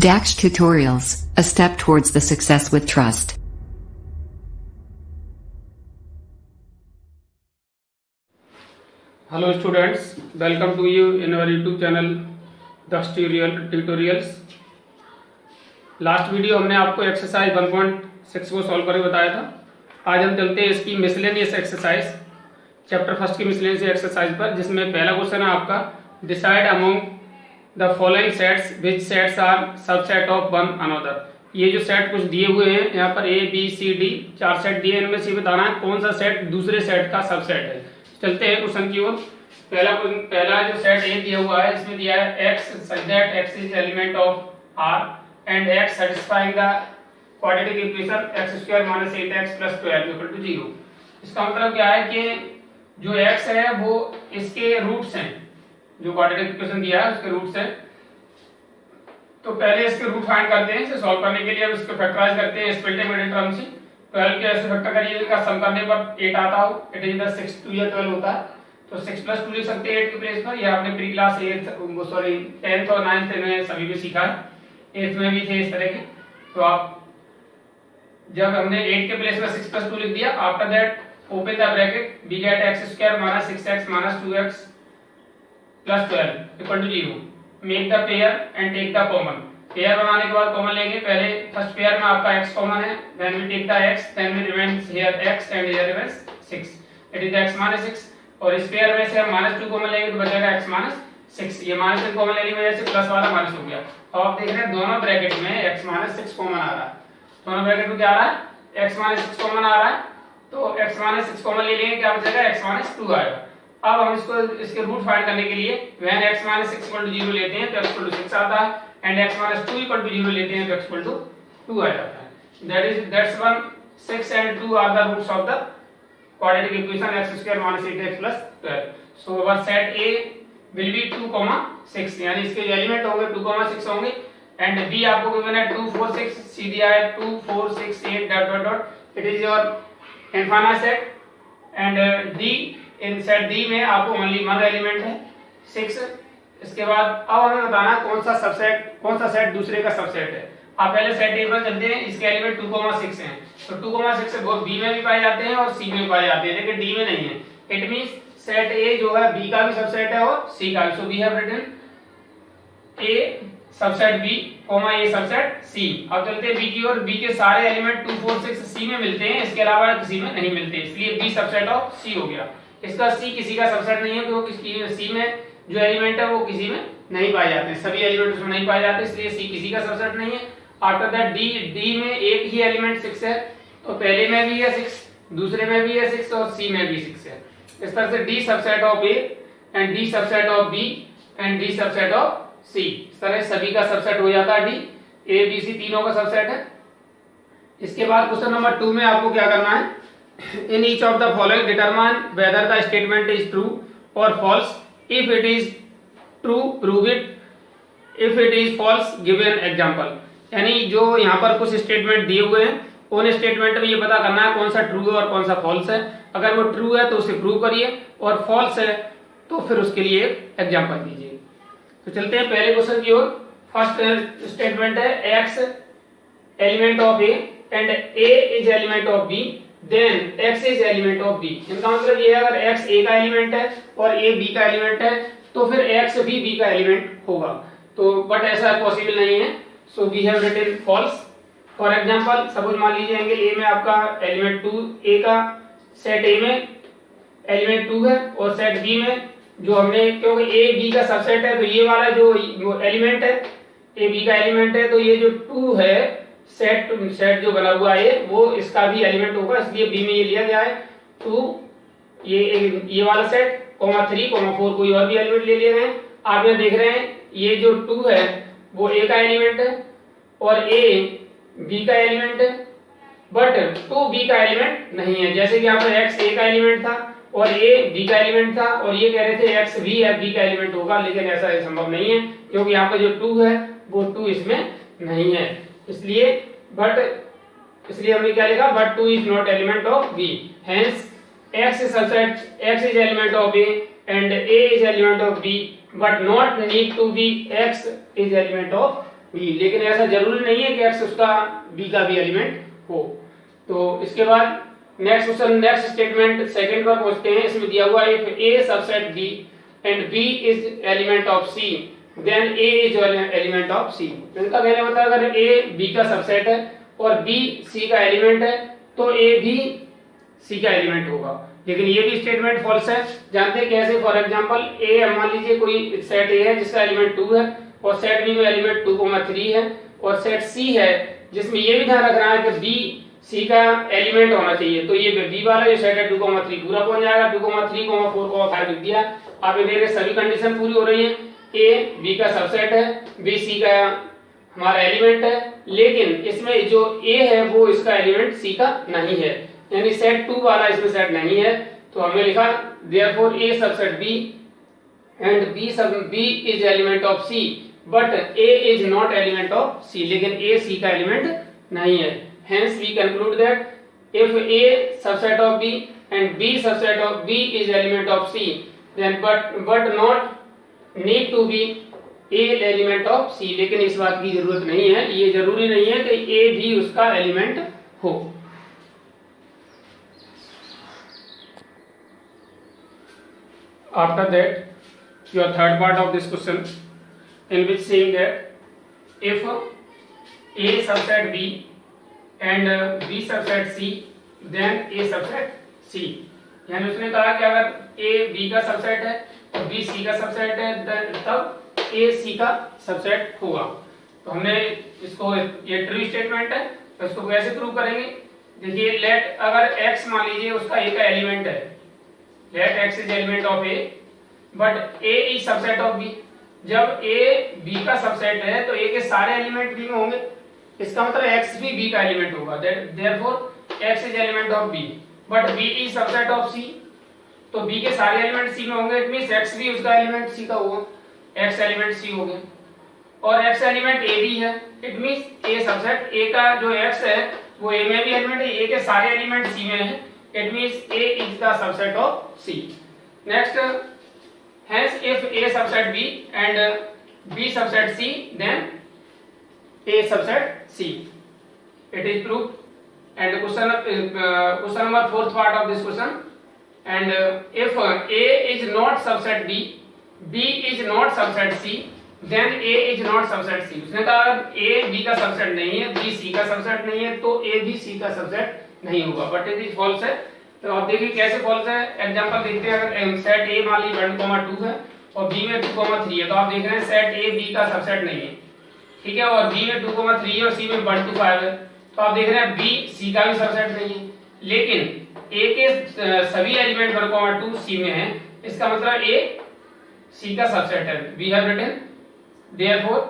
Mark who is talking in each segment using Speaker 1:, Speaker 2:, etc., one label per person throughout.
Speaker 1: Dax Tutorials, a step towards the success with trust.
Speaker 2: Hello students, welcome to you in our YouTube channel Dax Tutorials. Last video हमने आपको exercise 1.6 को solve करके बताया था। आज हम चलते हैं इसकी मिसलेनियस एक्सरसाइज, चैप्टर फर्स्ट की मिसलेनियस एक्सरसाइज पर, जिसमें पहला क्वेश्चन है आपका decide among the following sets which sets are subset of one another. ये जो सेट कुछ दिए हुए हैं यहाँ पर A B C D 4 set दिए हैं, इनमें से बताना है कौन सा सेट दूसरे सेट का सबसेट है। चलते हैं क्वेश्चन की ओर। पहला जो सेट A दिया हुआ है, इसमें दिया है x such that x is element of R and x satisfying the quadratic equation x square minus 8x plus 12 equal to 0। इसका मतलब क्या है कि जो x है वो इसके रूट्स हैं, जो क्वाड्रेटिक इक्वेशन दिया है उसके रूट्स हैं। तो पहले इसके रूट फाइंड करते हैं। इसे सॉल्व करने के लिए अब इसको फैक्टराइज करते हैं स्प्लिटिंग टर्म से। 12 के ऐसे फैक्टर करिए, इनका सम करने पर 8 आता हो, 8 इज द 6 2 या 12 होता है, तो 6 + 2 लिख सकते हैं 8 के प्लेस पर। यह आपने प्री क्लास 10th और 9th में सभी में सीखा है, 8th में भी थे इस तरह के। तो आप जब हमने 8 के प्लेस में 6 + 2 लिख दिया, after that open the bracket we get x² - 6x - 2x + 12 equal to 0। Make the pair and take the common. Pair बनाने के बाद कॉमन लेंगे। पहले फर्स्ट पेयर में आपका x कॉमन है, then we take the x, then we remains here x and here remains 6, it is x - 6। और इस पेयर में से हम -2 कॉमन लेंगे तो बचेगा x - 6। ये -2 कॉमन लेने की वजह से प्लस वाला माइनस हो गया। तो आप देख रहे हैं दोनों ब्रैकेट में x - 6 कॉमन आ रहा है। दोनों ब्रैकेट में क्या आ रहा है? x - 6 कॉमन आ रहा है। तो x - 6 कॉमन ले लेंगे, क्या बचेगा? x - 2 आएगा। अब हम इसके रूट फाइंड करने के लिए व्हेन x - 6 = 0 लेते हैं तो x = 6 आता है, एंड x - 2 = 0 लेते हैं तो x = 2 आ जाता है। That's one 6 and 2 are the roots of the quadratic equation x² - 8x + 12। So our set A will be 2, 6, यानी इसके जो एलिमेंट होंगे 2, 6 होंगे, एंड B आपको गिवन है 2, 4, 6, C दिया है 2, 4, 6, 8 dot dot dot. It is your infinite set. And D, in set D में आपको ओनली वन एलिमेंट है 6। इसके बाद अब हमें बताना कौन सा सेट दूसरे का सबसेट है। आप पहले सेट A पर चलते हैं। इसके एलिमेंट 2, 6 हैं, तो 2, 6 वो B में भी पाए जाते हैं और C में भी पाए जाते हैं, लेकिन D में नहीं है। इट मींस सेट A जो है B का भी सबसेट है और C का भी। So we have written A subset B, A subset C। अब चलते हैं B की ओर। B के सारे एलिमेंट 2, 4, 6 C में मिलते हैं, इसके अलावा किसी में नहीं मिलते, इसलिए B सबसेट ऑफ C हो गया। इसका C किसी का सबसेट नहीं है, क्योंकि C में जो एलिमेंट है वो किसी में नहीं पाए जाते, सभी एलिमेंट उसमें नहीं पाए जाते, इसलिए C किसी का सबसेट नहीं है। आफ्टर दैट D में एक ही एलिमेंट 6 है, तो पहले में भी है 6, दूसरे में भी है 6 और C में भी 6 है। इस तरह से D subset of A and D subset of B and D subset of C, इस तरह सभी का सबसेट हो जाता है D। A B C तीनों का सबसेट है। इसके बाद क्वेश्चन नंबर 2 में आपको क्या करना है? In each of the following determine whether the statement is true or false. If it is true, prove it. If it is false, give an example. यानी जो यहाँ पर कुछ स्टेटमेंट दिए हुए हैं, उन स्टेटमेंट में ये पता करना है कौन सा ट्रू है और कौन सा फॉल्स है। अगर वो ट्रू है तो उसे प्रूव करिए, और फॉल्स है तो फिर उसके लिए एक एग्जाम्पल दीजिए। तो चलते हैं पहले क्वेश्चन की ओर। फर्स्ट स्टेटमेंट है x element of A and A is element of B, then x is element of B। इनका मतलब ये है अगर x A का एलिमेंट है और A B का एलिमेंट है तो फिर x भी B का एलिमेंट होगा। तो बट ऐसा पॉसिबल नहीं है, so we have written false. For example suppose मान लीजिए एंगल A में आपका एलिमेंट 2, A का सेट A में एलिमेंट 2 है, और सेट B में जो हमने, क्योंकि A B का सबसेट है तो ये वाला जो एलिमेंट है A B का एलिमेंट है, तो ये जो 2 है सेट जो बना हुआ है वो इसका भी एलिमेंट होगा, इसलिए बी में ये लिया गया है 2, ये वाला सेट, 3, 4 कोई और भी एलिमेंट ले लिए गए। आप ये देख रहे हैं ये जो 2 है वो A का एलिमेंट है और A B का एलिमेंट है, बट 2 B का एलिमेंट नहीं है। जैसे कि यहाँ पर x A का एलिमेंट था और A B का एलिमेंट था, और ये कह रहे थे x भी B का एलिमेंट होगा, लेकिन ऐसा संभव नहीं है क्योंकि यहाँ पर जो 2 है वो 2 इसमें नहीं है। इसलिए हमने क्या लिखा? But 2 is not element of B, hence x is element of A and A is element of B, but not need to be x is element of B, लेकिन ऐसा जरूरी नहीं है कि एक्स उसका बी का भी एलिमेंट हो। तो इसके बाद next question, next statement second पर पहुंचते हैं। इसमें दिया हुआ है if A subset B and B is element of C then A is element of C. इनका कहना होता है अगर ए बी का सबसेट है और बी सी का एलिमेंट है तो ए भी सी का एलिमेंट होगा। लेकिन ये भी स्टेटमेंट फॉल्स है। जानते हैं कैसे? फॉर एग्जांपल ए, मान लीजिए कोई सेट ए है जिसका एलिमेंट 2 है और सेट बी में एलिमेंट 2,3 है और सेट सी है जिसमें ये भी ध्यान रखना है कि बी सी का एलिमेंट होना चाहिए। तो ये बी वाला जो सेट है 2,3 पूरा पहुंच जाएगा। 2,3, 4, 5 लिख दिया। आप ये देख सभी कंडीशन पूरी हो रही है। ए बी का सबसेट है, बी सी का हमारा एलिमेंट है, लेकिन इसमें जो ए है वो इसका एलिमेंट सी का नहीं है, यानी सेट 2 वाला इसमें सेट नहीं है। तो हमने लिखा therefore A subset B and B is element of C but A is not element of C, लेकिन ए सी का एलिमेंट नहीं है। Hence we conclude that if A subset of B and B subset of B is element of C, then but not need to be A element of C। लेकिन इस बात की जरूरत नहीं है, ये जरूरी नहीं है कि A भी उसका एलिमेंट हो। After that, your third part of this question, in which saying that if A subset B and B subset C then A subset C, यानी उसने कहा कि अगर A B का सबसेट है और B C का सबसेट है तब A C का सबसेट होगा। तो हमने इसको, ये ट्रू स्टेटमेंट है, तो इसको कैसे प्रूव करेंगे? देखिए, लेट अगर X मान लीजिए उसका A का एलिमेंट है, let X is element of A but A is subset of B। जब A B का सबसेट है तो A के सारे एलिमेंट B में होंगे, इसका मतलब x भी b का एलिमेंट होगा। Therefore x is element of b but b is subset of c, तो b के सारे एलिमेंट c में होंगे। इट मींस x भी उसका एलिमेंट c का होगा, x एलिमेंट c हो गया और x एलिमेंट a भी है। It means a subset a का जो x है वो a में भी एलिमेंट है, a के सारे एलिमेंट c में है। It means a is the subset of c। Next, hence if a subset b and b subset c then A subset C. It is proved. And question number 4th part of this question. And if A is not subset B, B is not subset C, then A is not subset C. उसने कहा A B का subset नहीं है, B C का subset नहीं है, तो A भी C का सबसेट नहीं होगा। बट इट इज फॉल्स है। तो आप देखिए कैसे फॉल्स है। एग्जांपल देखते हैं। अगर सेट A मान ली 1,2 है और B में 2,3 है, तो आप देख रहे हैं सेट A B का सबसेट नहीं है, ठीक है, और B में 2,3 है और C में 1 to 5 है, तो आप देख रहे हैं B C का भी सबसेट नहीं है, लेकिन A के सभी एलिमेंट 1,2 C में है, इसका मतलब A C का सबसेट है। वी हैव रिटन देयरफॉर,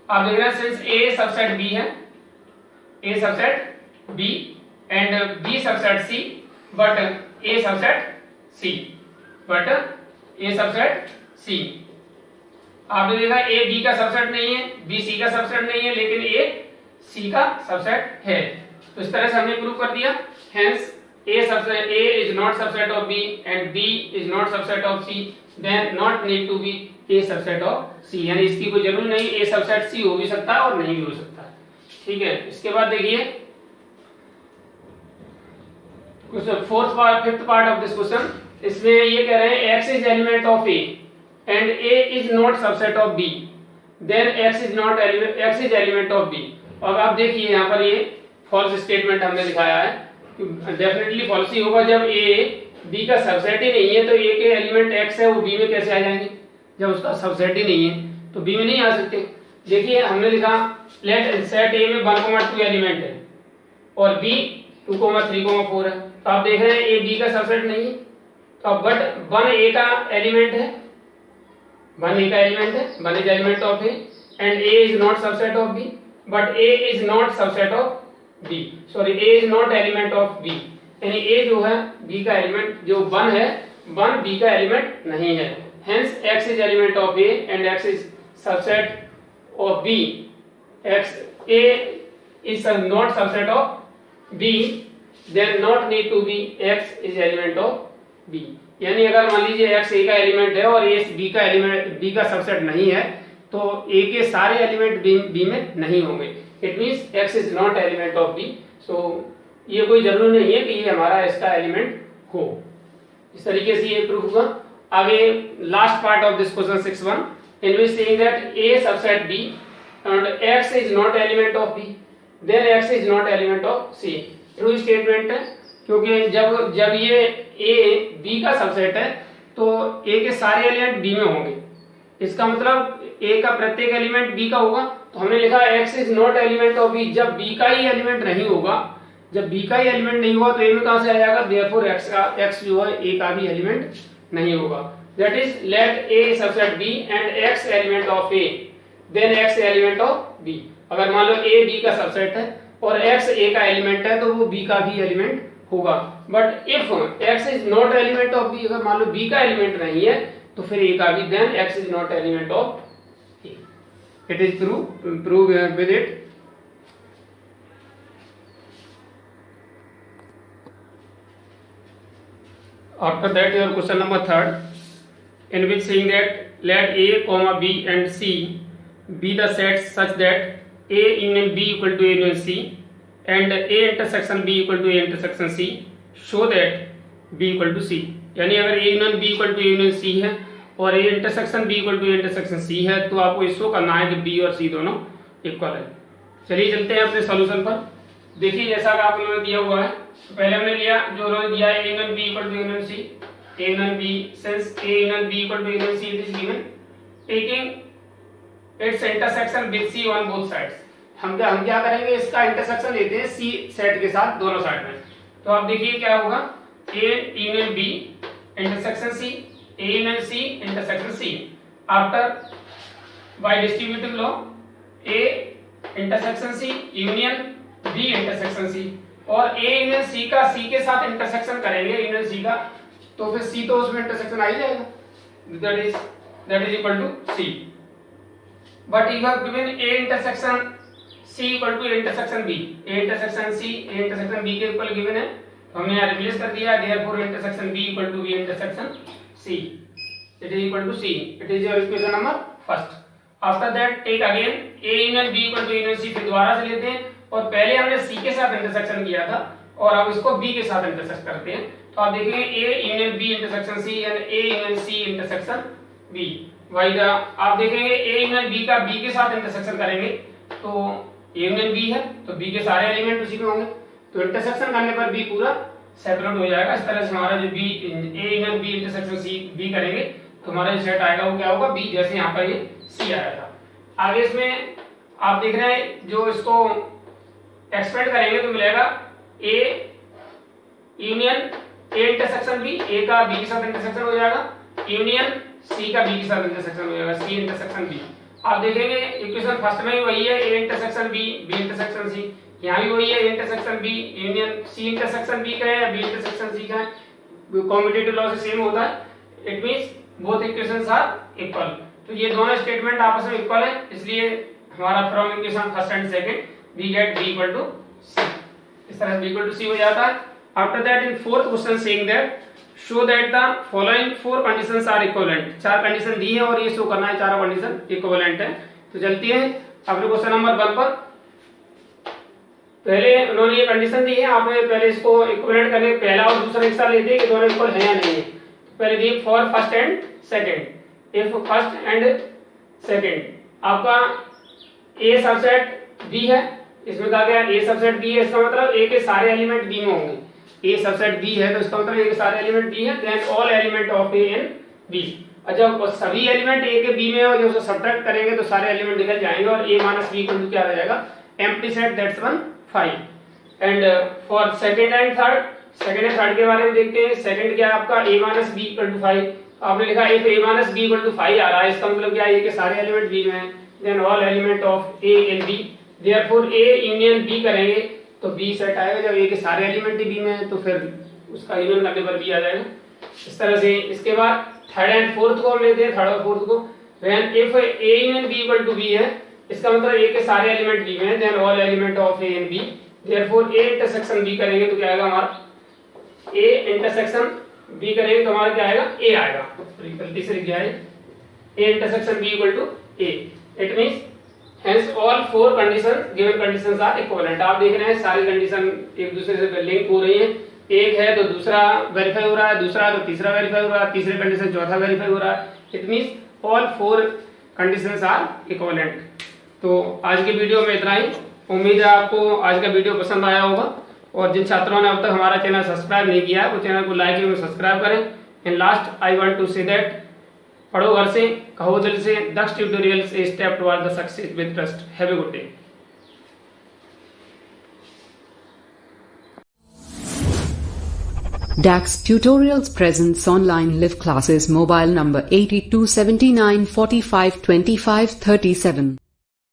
Speaker 2: आप देख रहे हैं सिंस A सबसेट B है, A subset B and B subset C but A subset C, but A subset C। आपने देखा A B का सबसेट नहीं है, B C का सबसेट नहीं है, लेकिन A C का सबसेट है। तो इस तरह से हमने प्रूव कर दिया। Hence A is not subset of B and B is not subset of C, then not need to be A subset of C, यानी इसकी कोई जरूरत नहीं, A सबसेट C हो भी सकता है और नहीं भी हो सकता। ठीक है, इसके बाद देखिए fifth part of this question. इसमें ये कह रहे हैं X is element of A and A is not subset of B, then X is element of B। अब आप देखिए यहाँ पर ये फॉल्स स्टेटमेंट हमने दिखाया है कि डेफिनेटली फॉल्स ही होगा। जब A B का सबसेट ही नहीं है तो A के एलिमेंट X है वो B में कैसे आ जाएंगे? जब उसका सबसेट ही नहीं है तो B में नहीं आ सकते। देखिए हमने लिखा लेट सेट A में 1,2 एलिमेंट है और B 2,3,4 है, तो आप देख रहे हैं A B का सबसेट नहीं है, तो बट 1 A का एलिमेंट है, 1 A का एलिमेंट है, 1 is element of A and A is not subset of B, but A is not subset of B, sorry A is not element of B, यानी A जो है B का element जो 1 है, 1 B का element नहीं है। Hence X is element of A and X is subset of B, X A is not subset of B, then not need to be X is element of B। यानी अगर मान लीजिए X A का element है और A B का element B का subset नहीं है तो ए के सारे एलिमेंट बी में नहीं होंगे। It means x is not element of B. So ये कोई जरूरी नहीं है कि ये हमारा इसका एलिमेंट हो। इस तरीके से ये प्रूफ हुआ। आगे last part of this question 6.1 in which saying that A subset B and X is not element of B then X is not element of C. True statement है, क्योंकि जब ये ए बी का subset है तो ए के सारे element B में होंगे। इसका मतलब ए का प्रत्येक एलिमेंट बी का होगा। तो हमने लिखा X is not element of B. जब बी का ही एलिमेंट नहीं होगा, जब बी का ही एलिमेंट नहीं होगा तो ए में कहां से आ जाएगा? देयरफॉर एक्स जो है ए का भी एलिमेंट नहीं होगा। That is let A subset B and X element of A then X element of B. अगर मान लो ए बी का सबसेट है और एक्स ए का एलिमेंट है तो वो बी का भी एलिमेंट होगा। But if X is not element of B, अगर मान लो बी का एलिमेंट नहीं है तो फिर ए का भी, then X is not element of A. It is prove with it. After that, your question number 3, in which saying that let A, B and C be the sets such that A union B equal to A union C and A intersection B equal to A intersection C, show that B equal to C। यानी अगर A union B equal to A union C है और A intersection B equal to A intersection C है तो आपको ये show करना है कि B और C दोनों इक्वल है। चलिए चलते हैं अपने सॉल्यूशन पर। देखिए जैसा कि आप लोगों ने दिया हुआ है, तो पहले हमने लिया जो उन्होंने दिया है A union B equal to A union C, A union B since A union B equal to A union C it is given, taking its intersection with C on both sides। हम क्या करेंगे, इसका intersection लेते हैं C set के साथ दोनों side में। तो आप देखिए क्या होगा, A union B intersection C, A union C intersection C। After by distributive law A intersection C union B intersection C, और A यूनियन C का C के साथ इंटरसेक्शन करेंगे यूनियन C का, तो फिर C तो उसमें इंटरसेक्शन आ ही जाएगा, that is equal to C। But you have given A intersection C equal to A intersection B, A intersection C A intersection B के इक्वल गिवन है, तो हमने यहाँ रिप्लेस कर दिया, therefore intersection B equal to B intersection C, it is equal to C। It is your equation number first। After that take again A union B equal to A union C, फिर दोबारा से लेते हैं और पहले हमने C के साथ इंटरसेक्शन किया था और अब इसको B के साथ इंटरसेक्ट करते हैं। तो आप देखेंगे A union B intersection C and A union C intersection B। वही आप देखेंगे A यूनियन B का B के साथ इंटरसेक्शन करेंगे तो A यूनियन B है तो B के सारे एलिमेंट उसी में होंगे, तो इंटरसेक्शन करने पर B पूरा सेपरेट हो जाएगा। इस तरह से हमारा जो B A union B intersection C B करेंगे तो हमारा जो सेट आएगा वो क्या होगा, B, जैसे यहाँ पर ये C आया था। आगे इसमें आप देख रहे हैं जो इसको एक्सपेंड करेंगे तो मिलेगा A union A intersection B, A का B के साथ इंटरसेक्शन हो जाएगा, यूनियन C का B के साथ इंटरसेक्शन हो जाएगा, C इंटरसेक्शन B। आप देखेंगे इक्वेशन फर्स्ट में भी वही है, A intersection B, B intersection C, यहाँ भी वही है, A intersection B union C intersection B का है या B इंटरसेक्शन C का है, कॉम्यूटेटिव लॉ से सेम होता है। It means both equations are equal. तो ये दोनों स्टेटमेंट आपस में इक्वल है, इसलिए हमारा from equation first and second we get B equal to C। इस तरह B इक्वल टू C हो जाता है। After that in fourth question saying that show that the following four conditions are equivalent. चार condition दी है और ये शो करना है चारों कंडीशन इक्विवेलेंट है। तो चलते हैं अपने क्वेश्चन नंबर 1 पर। पहले उन्होंने ये कंडीशन दी है, आपने पहले इसको इक्विवेलेंट करके पहला और दूसरा हिस्सा लेते हैं कि दोनों इक्वल है या नहीं है। पहले दी for first and second, if first and second आपका A सबसेट B है, इसमें कहा गया A सबसेट B है, इसका मतलब A के सारे एलिमेंट B में होंगे। A सबसेट B है तो इसका मतलब A के सारे एलिमेंट B है, then all element of A in B। और जब सभी एलिमेंट A के B में हो, जब उसे सब्ट्रैक्ट करेंगे तो सारे एलिमेंट निकल जाएंगे और A minus B equal to क्या आ जाएगा, empty set, that's 1 5। And for second and third, second and third के बारे में देखते हैं। सेकंड क्या है आपका A minus B equal to 5। आपने लिखा if A minus B equal to 5 आ रहा है, इसका मतलब क्या है, A के सारे एलिमेंट B में है, then all element of A in B, therefore A union B करेंगे तो B सेट आएगा। जब A के सारे एलिमेंट B में है तो फिर उसका यूनियन करने पर B आ जाएगा। इस तरह से इसके बाद थर्ड एंड फोर्थ को हम लेते हैं, थर्ड और फोर्थ को। When if A union B equal to B है, इसका मतलब A के सारे एलिमेंट B में है, then all element of A in B, therefore A intersection B करेंगे तो क्या आएगा हमारा, A इंटरसेक्शन B करेंगे तो हमारा क्या आएगा, A आएगा। गलती से लिख दिया है, A intersection B equal to A। It means hence all four conditions given conditions are equivalent। आप देख रहे हैं सारी कंडीशन एक दूसरे से लिंक हो रही है, एक है तो दूसरा वेरीफाई हो रहा है, दूसरा तो तीसरा वेरीफाई हो रहा है, तीसरे कंडीशन चौथा वेरीफाई हो रहा है। It means all four conditions are equivalent. तो आज की वीडियो में इतना ही। उम्मीद है आपको आज का वीडियो पसंद आया होगा, और जिन छात्रों ने अब तक हमारा चैनल सब्सक्राइब नहीं किया है वो चैनल को लाइक एवं सब्सक्राइब करें। And last I want to say that पढ़ो घर से, कहो दिल से, Daksh tutorials a step toward the success with trust. Have a good day.
Speaker 1: Dax Tutorials presents online live classes. Mobile number 8279452537.